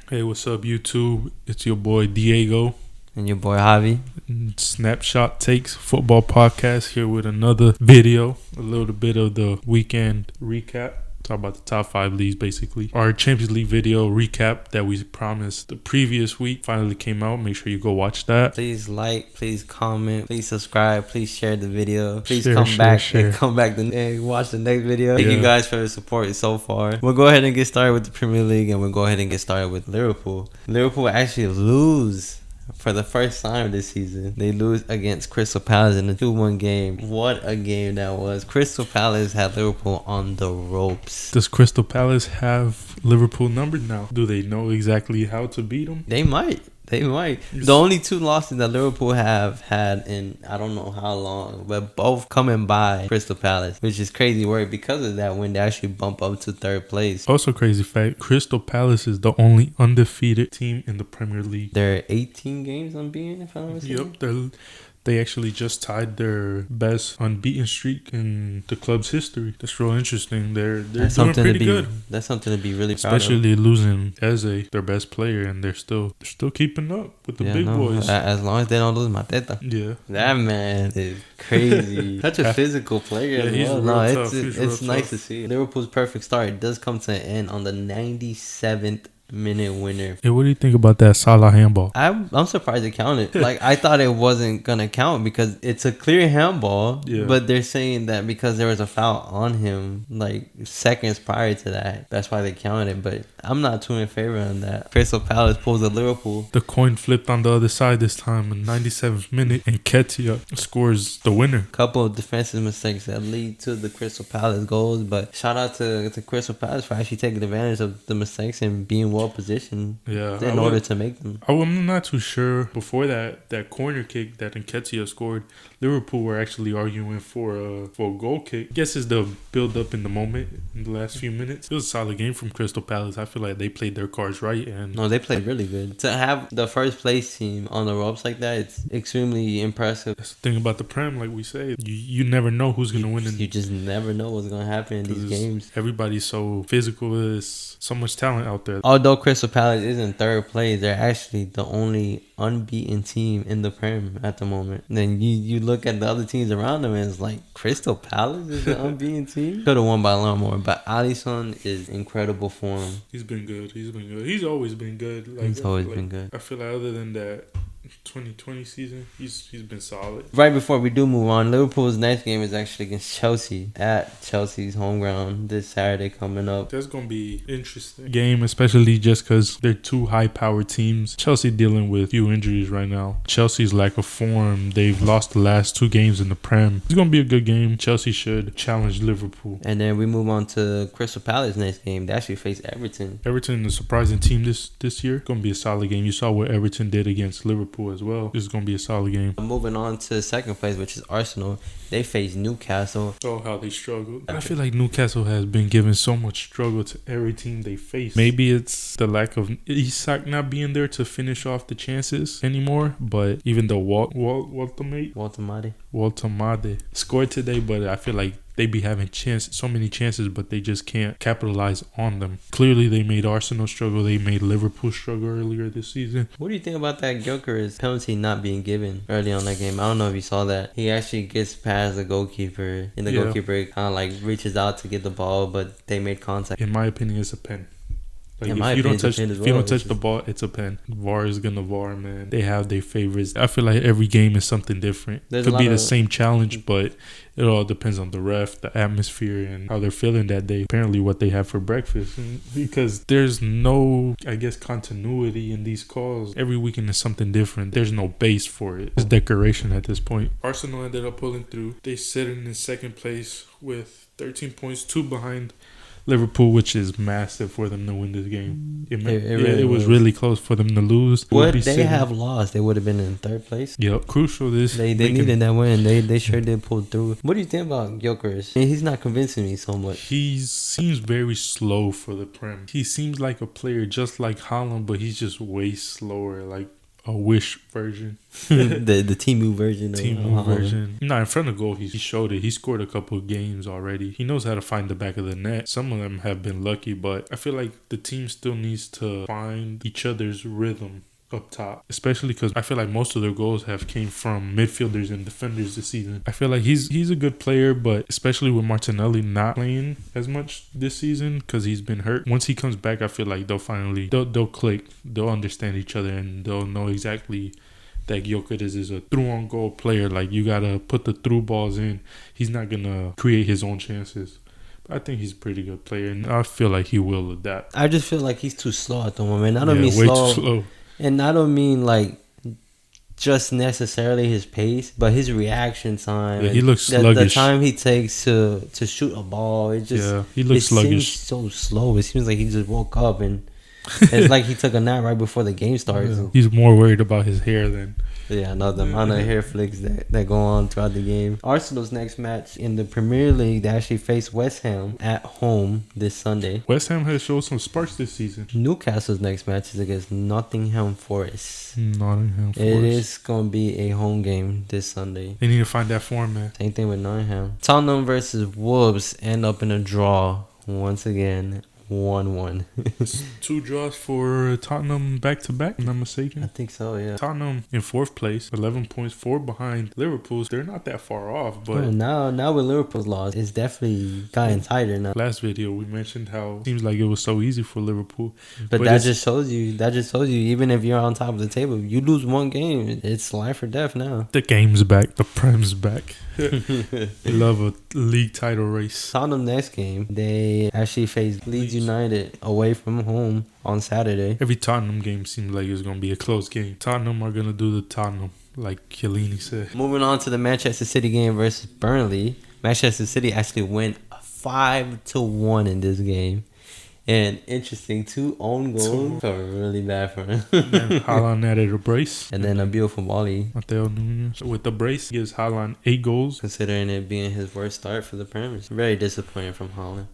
Hey, what's up, YouTube? It's your boy Diego. And your boy Javi. Snapshot Takes Football Podcast here with another video. A little bit of the weekend recap. Talk about the top 5 leagues, basically. Our Champions League video recap that we promised the previous week finally came out. Make sure you go watch that. Please like, please comment, please subscribe, please share the video. Please Share, come share, back share. and come back and watch the next video. Thank Yeah. you guys for the support so far. We'll go ahead and get started with the Premier League, and we'll go ahead and get started with Liverpool. Liverpool actually lose for the first time this season. They lose against Crystal Palace in a 2-1 game. What a game that was. Crystal Palace had Liverpool on the ropes. Does Crystal Palace have Liverpool numbered now? Do they know exactly how to beat them? They might. They might. The only 2 losses that Liverpool have had in I don't know how long, but both coming by Crystal Palace, which is crazy work because of that when they actually bump up to 3rd place. Also crazy fact, Crystal Palace is the only undefeated team in the Premier League. They're 18 games unbeaten, if I'm not mistaken. Yep, they actually just tied their best unbeaten streak in the club's history. That's real interesting. They're doing pretty good. That's something to be really Especially proud of. losing Eze, their best player, and they're still keeping up with the big boys. As long as they don't lose Mateta. Yeah, That man is crazy. Such a physical player Yeah, as he's well. real No, tough. He's it's real nice tough. to see. Liverpool's perfect start. It does come to an end on the 97th minute winner. Hey, what do you think about that Salah handball? I'm surprised it counted. Like, I thought it wasn't gonna count because it's a clear handball. Yeah. But they're saying that because there was a foul on him like seconds prior to that, that's why they counted. But I'm not too in favor on that. Crystal Palace pulls a Liverpool. The coin flipped on the other side this time in 97th minute, and Ketia scores the winner. Couple of defensive mistakes that lead to the Crystal Palace goals. But shout out to Crystal Palace for actually taking advantage of the mistakes and being well positioned in order to make them. I'm not too sure. Before that corner kick that Nketiah scored, Liverpool were actually arguing for a goal kick. Guess it's the build up in the moment in the last few minutes. It was a solid game from Crystal Palace. I feel like they played their cards right, and No, they played really good. To have the first place team on the ropes like that, it's extremely impressive. that's the thing about the Prem. Like we say, you never know who's gonna win. You just never know what's gonna happen in these games. Everybody's so physical. There's so much talent out there. Although Crystal Palace is in 3rd place, they're actually the only unbeaten team in the Prem at the moment. Then you look at the other teams around them and it's like Crystal Palace is the unbeaten team. Could have won by a lot more, but Alisson is incredible form. He's been good. He's always been good. Like, He's always been good. I feel like other than that 2020 season, he's been solid. Right before we do move on, Liverpool's next game is actually against Chelsea at Chelsea's home ground this Saturday coming up. That's gonna be interesting game, especially just because they're 2 high-powered teams. Chelsea dealing with few injuries right now. Chelsea's lack of form. They've lost the last 2 games in the Prem. It's gonna be a good game. Chelsea should challenge Liverpool. And then we move on to Crystal Palace next game. They actually face Everton. Everton, a surprising team this year. Gonna be a solid game. You saw what Everton did against Liverpool as well. This is gonna be a solid game. Moving on to 2nd place, which is Arsenal. They face Newcastle. Oh, how they struggled. I feel like Newcastle has been giving so much struggle to every team they face. Maybe it's the lack of Isak not being there to finish off the chances anymore. But even though Walter Made scored today, but I feel like they be having so many chances, but they just can't capitalize on them. Clearly, they made Arsenal struggle. They made Liverpool struggle earlier this season. What do you think about that Gyökeres penalty not being given early on that game? I don't know if you saw that. He actually gets past the goalkeeper, and the goalkeeper kind of like reaches out to get the ball, but they made contact. In my opinion, it's a pen. Like, if you don't touch the ball, it's a pen. VAR is gonna VAR, man. They have their favorites. I feel like every game is something different. It could be the same challenge, but it all depends on the ref, the atmosphere, and how they're feeling that day. Apparently, what they have for breakfast, because there's no, I guess, continuity in these calls. Every weekend is something different. There's no base for it. It's decoration at this point. Arsenal ended up pulling through. They sit in 2nd place with 13 points, 2 behind Liverpool, which is massive for them to win this game. It was really close for them to lose. Would they have lost, they would have been in 3rd place. Yep, crucial. They needed that win. They sure did pull through. What do you think about Gyökeres? He's not convincing me so much. He seems very slow for the Prem. He seems like a player just like Haaland, but he's just way slower. Like a Wish version. the Temu version. Temu version. Nah, in front of goal, he showed it. He scored a couple of games already. He knows how to find the back of the net. Some of them have been lucky, but I feel like the team still needs to find each other's rhythm up top, especially because I feel like most of their goals have came from midfielders and defenders this season. I feel like he's a good player, but especially with Martinelli not playing as much this season because he's been hurt. Once he comes back, I feel like they'll click, they'll understand each other, and they'll know exactly that Gyökeres is a through on goal player. Like, you gotta put the through balls in. He's not gonna create his own chances. I think he's a pretty good player, and I feel like he will adapt. I just feel like he's too slow at the moment. I don't mean slow. Too slow. And I don't mean like just necessarily his pace, but his reaction time. Yeah, he looks sluggish. The time he takes to shoot a ball, it just he looks sluggish. Seems so slow. It seems like he just woke up and it's like he took a nap right before the game starts. Yeah. He's more worried about his hair than. Yeah, no, the amount of hair flicks that go on throughout the game. Arsenal's next match in the Premier League, they actually face West Ham at home this Sunday. West Ham has showed some sparks this season. Newcastle's next match is against Nottingham Forest. Nottingham Forest. It is going to be a home game this Sunday. They need to find that form, man. Same thing with Nottingham. Tottenham versus Wolves end up in a draw once again. 1-1. 2 draws for Tottenham back-to-back, if I'm not mistaken. I think so, yeah. Tottenham in 4th place, 11 points, 4 behind Liverpool. They're not that far off, but... Now with Liverpool's loss, it's definitely gotten tighter now. Last video, we mentioned how it seems like it was so easy for Liverpool. But that just shows you, even if you're on top of the table, you lose one game, it's life or death now. The game's back. The Prem's back. They love a league title race. Tottenham next game, they actually face Leeds United away from home on Saturday. Every Tottenham game seems like it's going to be a close game. Tottenham are going to do the Tottenham, like Chiellini said. Moving on to the Manchester City game versus Burnley. Manchester City actually went 5-1 in this game. And interesting, 2 own goals. Felt really bad for him. And Haaland added a brace. And then a beautiful volley. Mateo Nunes. With the brace, he gives Haaland 8 goals. Considering it being his worst start for the Premier. Very disappointing from Haaland.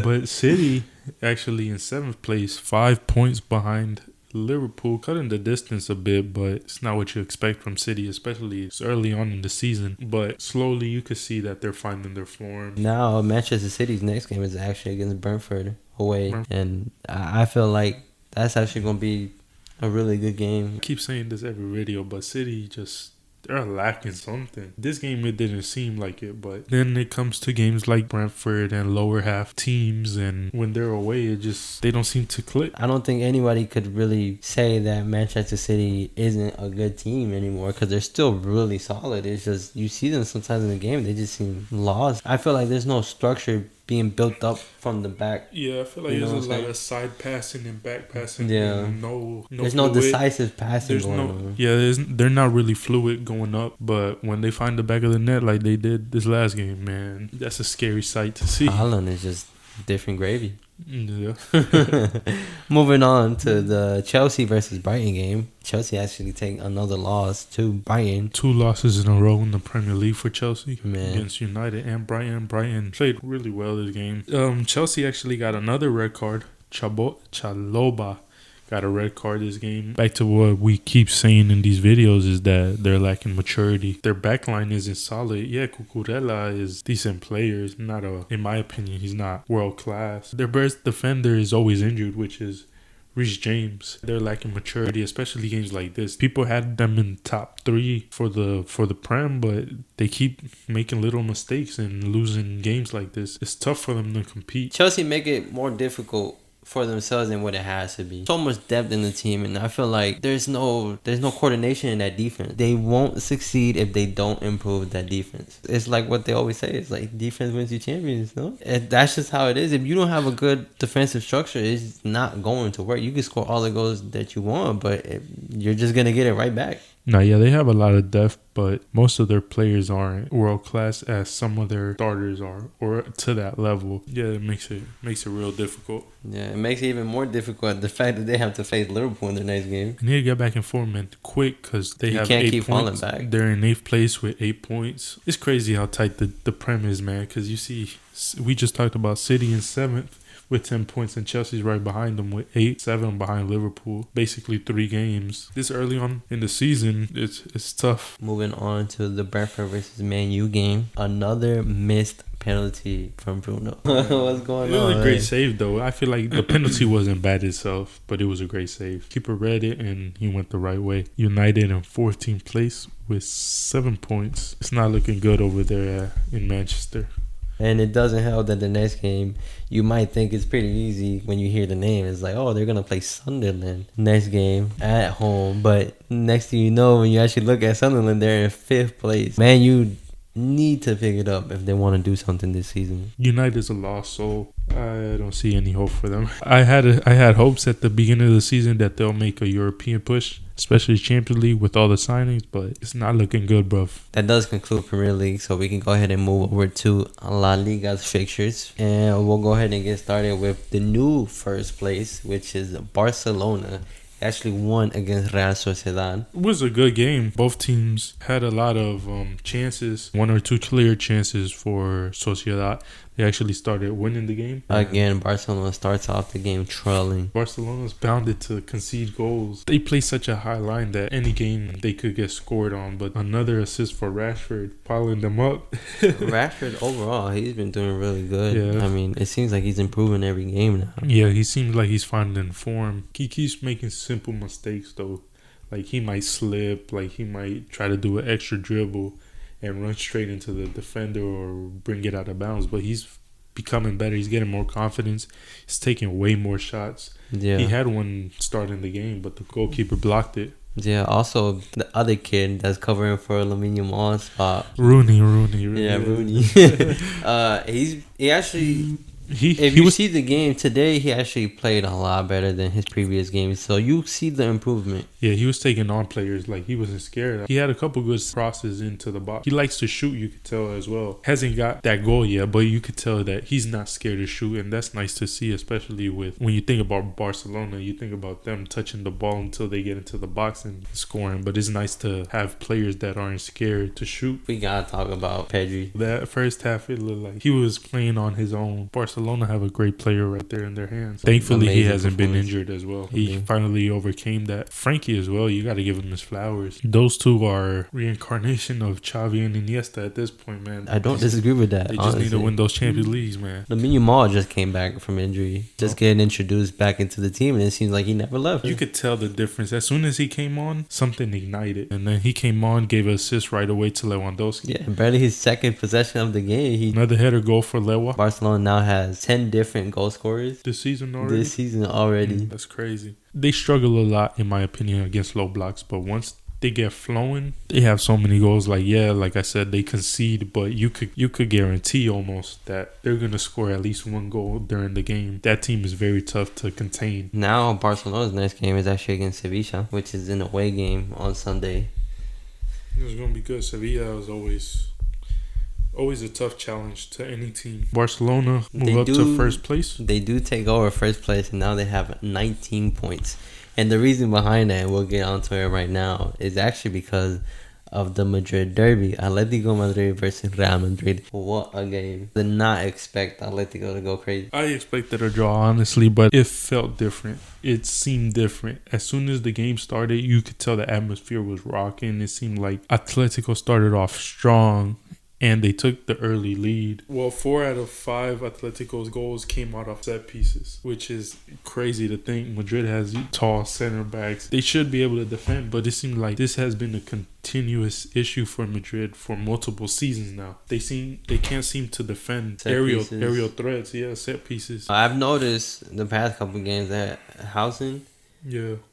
But City actually in 7th place, 5 points behind Liverpool, cutting the distance a bit, but it's not what you expect from City, especially it's early on in the season. But slowly you can see that they're finding their form. Now Manchester City's next game is actually against Brentford away, and I feel like that's actually going to be a really good game. I keep saying this every video, but City just... they're lacking something. This game, it didn't seem like it, but then it comes to games like Brentford and lower half teams, and when they're away, they don't seem to click. I don't think anybody could really say that Manchester City isn't a good team anymore because they're still really solid. It's just you see them sometimes in the game, they just seem lost. I feel like there's no structure being built up from the back. Yeah, I feel like there's a lot of side passing and back passing. Yeah. And there's no decisive passing going on. Yeah, they're not really fluid going up, but when they find the back of the net like they did this last game, man, that's a scary sight to see. Haaland is just different gravy. Yeah. Moving on to the Chelsea versus Brighton game. Chelsea actually take another loss to Brighton. 2 losses in a row in the Premier League for Chelsea against United and Brighton. Brighton played really well this game. Chelsea actually got another red card. Chalobah got a red card this game. Back to what we keep saying in these videos is that they're lacking maturity. Their backline isn't solid. Yeah, Cucurella is decent player. In my opinion, he's not world class. Their best defender is always injured, which is Reece James. They're lacking maturity, especially games like this. People had them in top 3 for the Prem, but they keep making little mistakes and losing games like this. It's tough for them to compete. Chelsea make it more difficult for themselves than what it has to be. So much depth in the team, and I feel like there's no coordination in that defense. They won't succeed if they don't improve that defense. It's like what they always say. It's like defense wins you champions, no? And that's just how it is. If you don't have a good defensive structure, it's not going to work. You can score all the goals that you want, but you're just going to get it right back. No, yeah, they have a lot of depth, but most of their players aren't world class as some of their starters are, or to that level. Yeah, it makes it real difficult. Yeah, it makes it even more difficult the fact that they have to face Liverpool in their next game. They need to get back in form and quick because they have 8 points. You can't keep falling back. They're in 8th place with 8 points. It's crazy how tight the Prem is, man, because you see, we just talked about City in 7th with 10 points, and Chelsea's right behind them with 8, 7 behind Liverpool. Basically 3 games. This early on in the season, it's tough. Moving on to the Brentford versus Man U game. Another missed penalty from Bruno. What's going on? It was a great save, though. I feel like the penalty wasn't bad itself, but it was a great save. Keeper read it, and he went the right way. United in 14th place with 7 points. It's not looking good over there in Manchester. And it doesn't help that the next game, you might think it's pretty easy when you hear the name. It's like, oh, they're going to play Sunderland next game at home. But next thing you know, when you actually look at Sunderland, they're in 5th place. Man, you need to pick it up if they want to do something this season. United's a lost soul. I don't see any hope for them. I had hopes at the beginning of the season that they'll make a European push, especially Champions League with all the signings, but it's not looking good, bruv. That does conclude Premier League, so we can go ahead and move over to La Liga's fixtures. And we'll go ahead and get started with the new first place, which is Barcelona. Actually won against Real Sociedad. It was a good game. Both teams had a lot of chances, 1 or 2 clear chances for Sociedad. They actually started winning the game. Again, Barcelona starts off the game trailing. Barcelona's bounded to concede goals. They play such a high line that any game they could get scored on. But another assist for Rashford, piling them up. Rashford, overall, he's been doing really good. Yeah. I mean, it seems like he's improving every game now. Yeah, he seems like he's finding form. He keeps making simple mistakes, though. Like, he might slip. Like, he might try to do an extra dribble and run straight into the defender or bring it out of bounds. But he's becoming better. He's getting more confidence. He's taking way more shots. Yeah. He had one starting the game, but the goalkeeper blocked it. Yeah, also the other kid that's covering for Lamine Yamal's spot. Rooney. Yeah, Rooney. He actually... If you see the game today, he actually played a lot better than his previous games. So you see the improvement. Yeah, he was taking on players like he wasn't scared. He had a couple good crosses into the box. He likes to shoot, you could tell as well. Hasn't got that goal yet, but you could tell that he's not scared to shoot, and that's nice to see, especially with when you think about Barcelona, you think about them touching the ball until they get into the box and scoring. But it's nice to have players that aren't scared to shoot. We gotta talk about Pedri. That first half, it looked like he was playing on his own. Barcelona have a great player right there in their hands. Thankfully, he hasn't been injured as well. He finally overcame that. Frankie as well, you got to give him his flowers. Those two are reincarnation of Xavi and Iniesta at this point, man. I don't disagree with that. They just need to win those Champions Leagues, man. Lamine Yamal just came back from injury, getting introduced back into the team, and it seems like he never left. You could tell the difference. As soon as he came on, something ignited. And then he came on, gave an assist right away to Lewandowski. Yeah, barely his second possession of the game. Another header goal for Lewa. Barcelona now has 10 different goal scorers this season already. That's crazy. They struggle a lot, in my opinion, against low blocks, but once they get flowing, they have so many goals. Like I said, they concede, but you could guarantee almost that they're gonna score at least 1 goal during the game. That team is very tough to contain. Now Barcelona's next game is actually against Sevilla, which is an away game on Sunday. It's gonna be good. Sevilla is always a tough challenge to any team. Barcelona move up to first place. They do take over first place, and now they have 19 points. And the reason behind that, and we'll get onto it right now, is actually because of the Madrid derby. Atletico Madrid versus Real Madrid. What a game. Did not expect Atletico to go crazy. I expected a draw, honestly, but it felt different. It seemed different. As soon as the game started, you could tell the atmosphere was rocking. It seemed like Atletico started off strong, and they took the early lead. Well, 4 out of 5 Atletico's goals came out of set pieces, which is crazy to think. Madrid has tall center backs. They should be able to defend, but it seemed like this has been a continuous issue for Madrid for multiple seasons now. They can't seem to defend aerial threats. Yeah, set pieces. I've noticed the past couple games that Housen,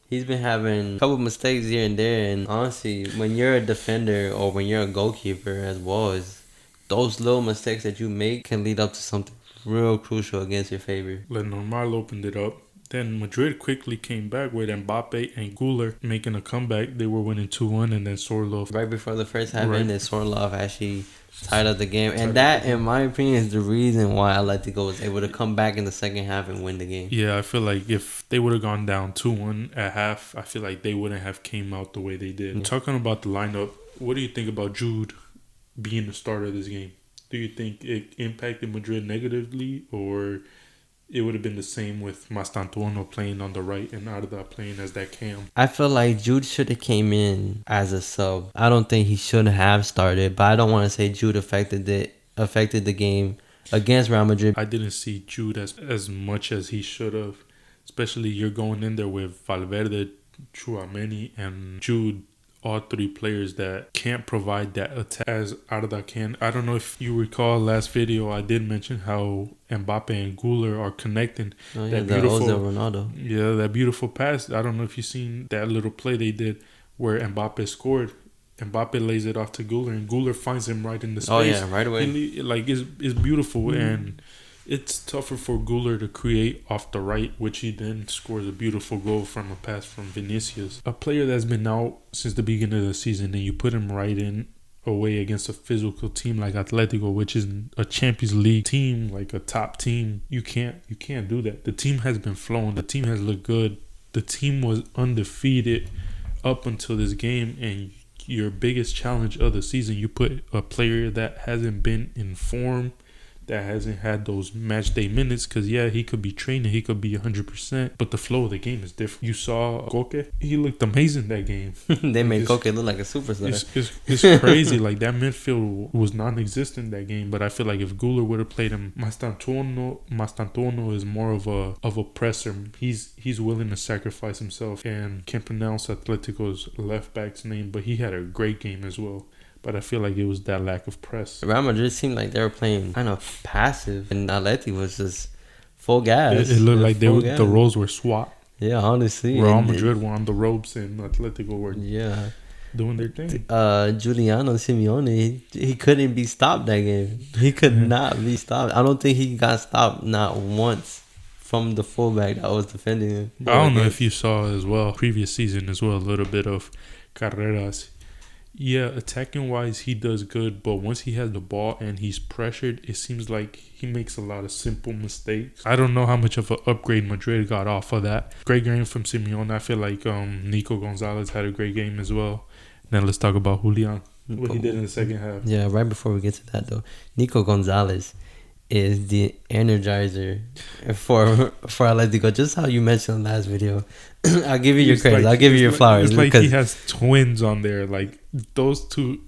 he's been having a couple mistakes here and there, and honestly, when you're a defender or when you're a goalkeeper as well, as those little mistakes that you make can lead up to something real crucial against your favor. Normal opened it up. Then Madrid quickly came back with Mbappe and Güler making a comeback. They were winning 2-1, and then Sorloth. Right before the first half ended, Sorloth actually tied up the game. And that, in my opinion, is the reason why Atletico was able to come back in the second half and win the game. Yeah, I feel like if they would have gone down 2-1 at half, I feel like they wouldn't have came out the way they did. Yeah. Talking about the lineup, what do you think about Jude being the starter of this game? Do you think it impacted Madrid negatively, or it would have been the same with Mastantuono playing on the right and Arda playing as that cam. I feel like Jude should have came in as a sub. I don't think he should have started, but I don't want to say Jude affected the game against Real Madrid. I didn't see Jude as much as he should have. Especially you're going in there with Valverde, Tchouaméni, and Jude. All three players that can't provide that attack as Arda can. I don't know if you recall last video, I did mention how Mbappe and Güler are connecting. Oh, yeah, that beautiful Ronaldo. Yeah, that beautiful pass. I don't know if you've seen that little play they did where Mbappe scored. Mbappe lays it off to Güler, and Güler finds him right in the space. Oh yeah, right away. It's beautiful, and it's tougher for Güler to create off the right, which he then scores a beautiful goal from a pass from Vinicius. A player that's been out since the beginning of the season, and you put him right in away against a physical team like Atletico, which is a Champions League team, like a top team. You can't do that. The team has been flowing. The team has looked good. The team was undefeated up until this game, and your biggest challenge of the season, you put a player that hasn't been in form, that hasn't had those match day minutes, because yeah, he could be training, he could be 100%, but the flow of the game is different. You saw Koke, he looked amazing that game. They made Koke look like a superstar. It's crazy. Like, that midfield was non-existent that game, but I feel like if Güler would have played him, Mastantuono is more of a presser. He's willing to sacrifice himself, and can't pronounce Atletico's left back's name, but he had a great game as well. But I feel like it was that lack of press. Real Madrid seemed like they were playing kind of passive, and Atleti was just full gas. It looked like the roles were swapped. Yeah, honestly. Real Madrid were on the ropes, and Atletico were doing their thing. Giuliano Simeone, he couldn't be stopped that game. He could not be stopped. I don't think he got stopped not once from the fullback that was defending him. I don't know if you saw as well, previous season as well, a little bit of Carreras. Yeah, attacking wise, he does good, but once he has the ball and he's pressured, it seems like he makes a lot of simple mistakes. I don't know how much of an upgrade Madrid got off of that. Great game from Simeone. I feel like Nico Gonzalez had a great game as well. Then let's talk about Julian, what he did in the second half. Yeah, right before we get to that though, Nico Gonzalez is the energizer for Atletico. Just how you mentioned last video. I'll give you your credit. I'll give you your flowers. It's like he has twins on there. Like, those two,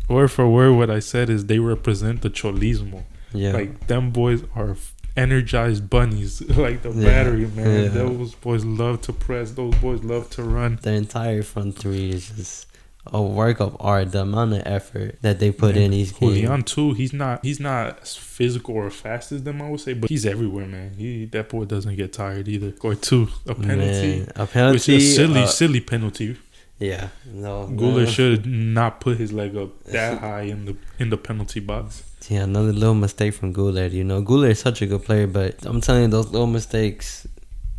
word for word, what I said is they represent the Cholismo. Yeah. Like, them boys are energized bunnies. Like the battery, man. Yeah. Those boys love to press. Those boys love to run. The entire front three is just a work of art. The amount of effort that they put in these games. Julian too. He's not as physical or fast as them, I would say, but he's everywhere, man. That boy doesn't get tired either. Or two, a penalty, which is a silly penalty. Yeah, no. Güler should not put his leg up that high in the penalty box. Yeah, another little mistake from Güler. You know, Güler is such a good player, but I'm telling you, those little mistakes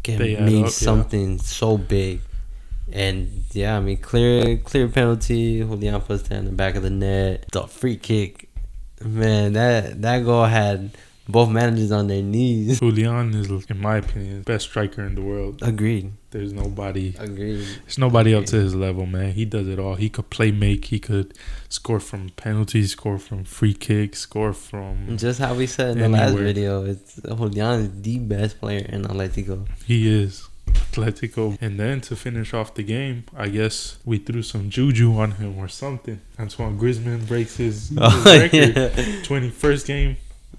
can mean something so big. And yeah, I mean, clear penalty. Julian puts that in the back of the net. The free kick, man. That goal had both managers on their knees. Julian is, in my opinion, best striker in the world. Agreed. There's nobody. Agreed. There's nobody up to his level, man. He does it all. He could play make. He could score from penalties, score from free kicks, score from. Just how we said in the last video, Julian is the best player in Atletico. He is. Atletico. And then to finish off the game, I guess we threw some juju on him or something. Antoine Griezmann breaks his record. Yeah. 21st game.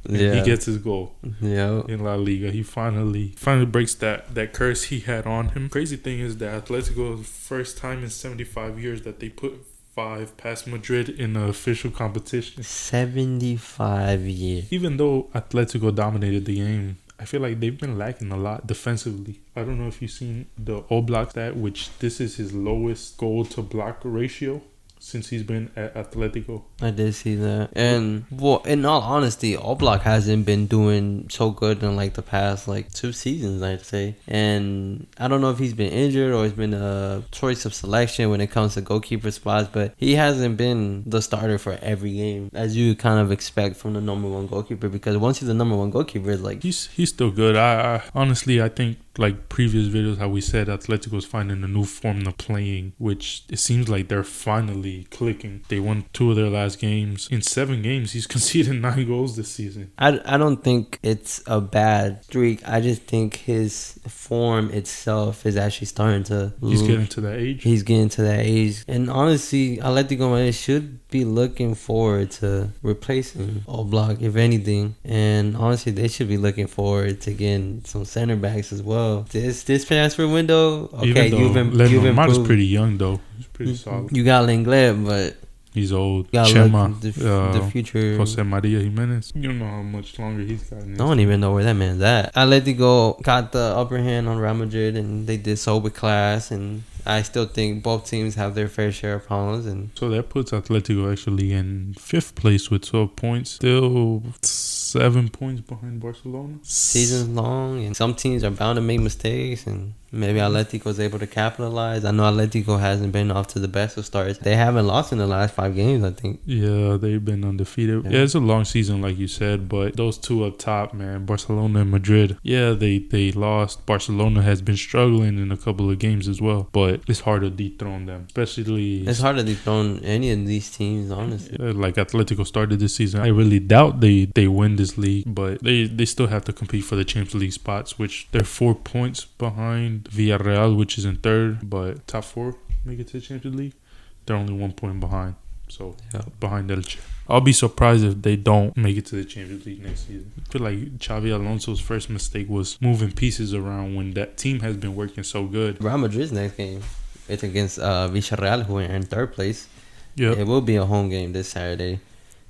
He gets his goal in La Liga. He finally breaks that curse he had on him. Crazy thing is that Atletico is the first time in 75 years that they put 5 past Madrid in the official competition. 75 years. Even though Atletico dominated the game, I feel like they've been lacking a lot defensively. I don't know if you've seen the Oblak stat, which this is his lowest goal to block ratio since he's been at Atletico. I did see that. And, well, in all honesty, Oblak hasn't been doing so good in, like, the past, 2 seasons, I'd say. And I don't know if he's been injured or it's been a choice of selection when it comes to goalkeeper spots, but he hasn't been the starter for every game, as you kind of expect from the number 1 goalkeeper, because once he's the number 1 goalkeeper, it's like... He's still good. I honestly, I think like previous videos, how we said Atletico's finding a new form of playing, which it seems like they're finally clicking. They won 2 of their last games. In 7 games, he's conceded 9 goals this season. I don't think it's a bad streak. I just think his form itself is actually starting to lose. He's getting to that age. He's getting to that age. And honestly, Atletico Madrid should be looking forward to replacing Oblak, if anything. And honestly, they should be looking forward to getting some center backs as well. This transfer window, okay, you've improved. Is pretty young though. He's pretty solid. You got Lenglet, but he's old. Chema, the future. Jose Maria Jimenez. You don't know how much longer he's got. I don't even know where that man's at. Atletico got the upper hand on Real Madrid, and they did so with class. And I still think both teams have their fair share of problems. And so that puts Atletico actually in 5th place with 12 points. Still 7 points behind Barcelona. Season's long, and some teams are bound to make mistakes, and maybe Atletico is able to capitalize. I know Atletico hasn't been off to the best of starts. They haven't lost in the last 5 games, I think. Yeah, they've been undefeated. Yeah, it's a long season, like you said, but those 2 up top, man, Barcelona and Madrid, yeah, they lost. Barcelona has been struggling in a couple of games as well, but it's hard to dethrone them, especially... It's hard to dethrone any of these teams, honestly. Like Atletico started this season. I really doubt they win this league, but they still have to compete for the Champions League spots, which they're 4 points behind Villarreal, which is in 3rd, but top 4 make it to the Champions League. They're only 1 point behind, so behind Elche. I'll be surprised if they don't make it to the Champions League next season. I feel like Xavi Alonso's first mistake was moving pieces around when that team has been working so good. Real Madrid's next game, it's against Villarreal, who are in 3rd place. Yeah, it will be a home game this Saturday.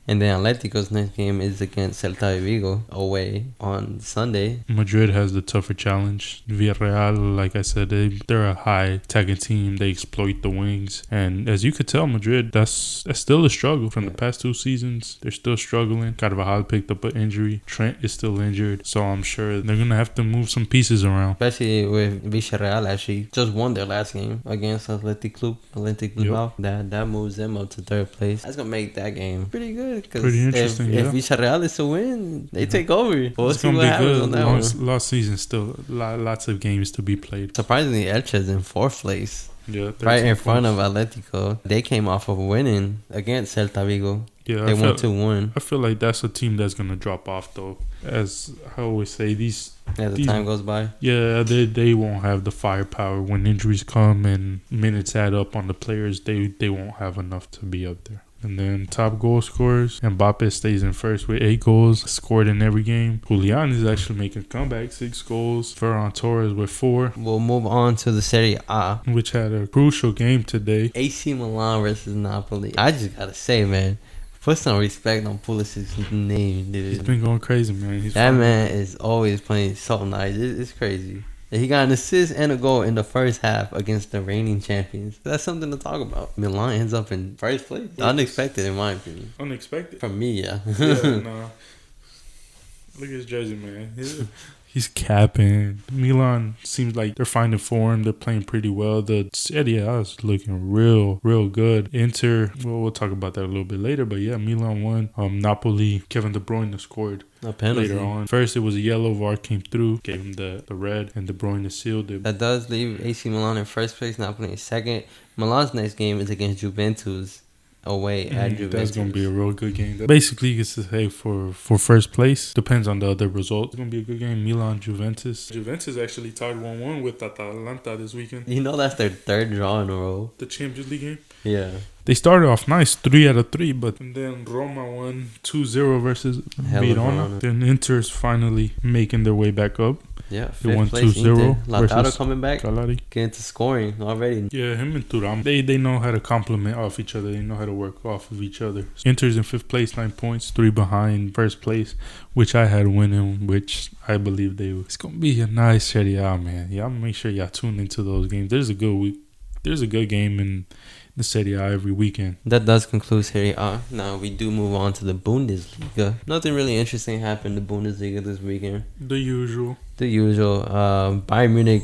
And then Atletico's next game is against Celta de Vigo away on Sunday. Madrid has the tougher challenge. Villarreal, like I said, they're a high attacking team. They exploit the wings. And as you could tell, Madrid, that's still a struggle from the past 2 seasons. They're still struggling. Carvajal picked up an injury. Trent is still injured. So I'm sure they're going to have to move some pieces around. Especially with Villarreal actually just won their last game against Athletic Bilbao. Yep. That moves them up to 3rd place. That's going to make that game pretty good. Pretty interesting, if Villarreal is to win, they take over. We'll it's see what happens on that one. Last season, still lots of games to be played. Surprisingly, Elche is in 4th place. Yeah, right in front of Atletico. They came off of winning against Celta Vigo. Yeah, they won 2-1. I feel like that's a team that's going to drop off, though. As I always say, as the time goes by. Yeah, they won't have the firepower when injuries come and minutes add up on the players. They won't have enough to be up there. And then top goal scorers, Mbappe stays in 1st with 8 goals, scored in every game. Julian is actually making a comeback, 6 goals. Ferran Torres with 4. We'll move on to the Serie A, which had a crucial game today. AC Milan versus Napoli. I just gotta say, man, put some respect on Pulisic's name, dude. He's been going crazy, man. That man is always playing so nice. It's crazy. He got an assist and a goal in the first half against the reigning champions. That's something to talk about. Milan ends up in 1st place. Unexpected, in my opinion. Unexpected? From me, yeah. Nah. Look at his jersey, man. He's capping. Milan seems like they're finding form. They're playing pretty well. The Serie A is looking real good. Inter, well, we'll talk about that a little bit later. But yeah, Milan won. Napoli, Kevin De Bruyne scored. A penalty. Later on. First, it was a yellow. VAR came through, gave him the red, and De Bruyne sealed it. That does leave AC Milan in 1st place, Napoli in 2nd. Milan's next game is against Juventus away at Juventus. That's going to be a real good game. Basically, you can say for 1st place, depends on the other result. It's going to be a good game. Milan, Juventus. Juventus actually tied 1-1 with Atalanta this weekend. You know that's their 3rd draw in a row. The Champions League game? Yeah. They started off nice, 3 out of 3, but then Roma won 2-0 versus Verona. Then Inter's finally making their way back up. Yeah, they won 2-0. Lautaro coming back, Cagliari. getting to scoring already. Yeah, him and Thuram, they know how to complement off each other. They know how to work off of each other. Inter's in 5th place, 9 points, 3 behind 1st place, which I had winning, which I believe they will. It's going to be a nice Serie A, man. Y'all make sure y'all tune into those games. There's a good game in the Serie A every weekend. That does conclude Serie A. Now we do move on to the Bundesliga. Nothing really interesting happened in the Bundesliga this weekend. The usual. Bayern Munich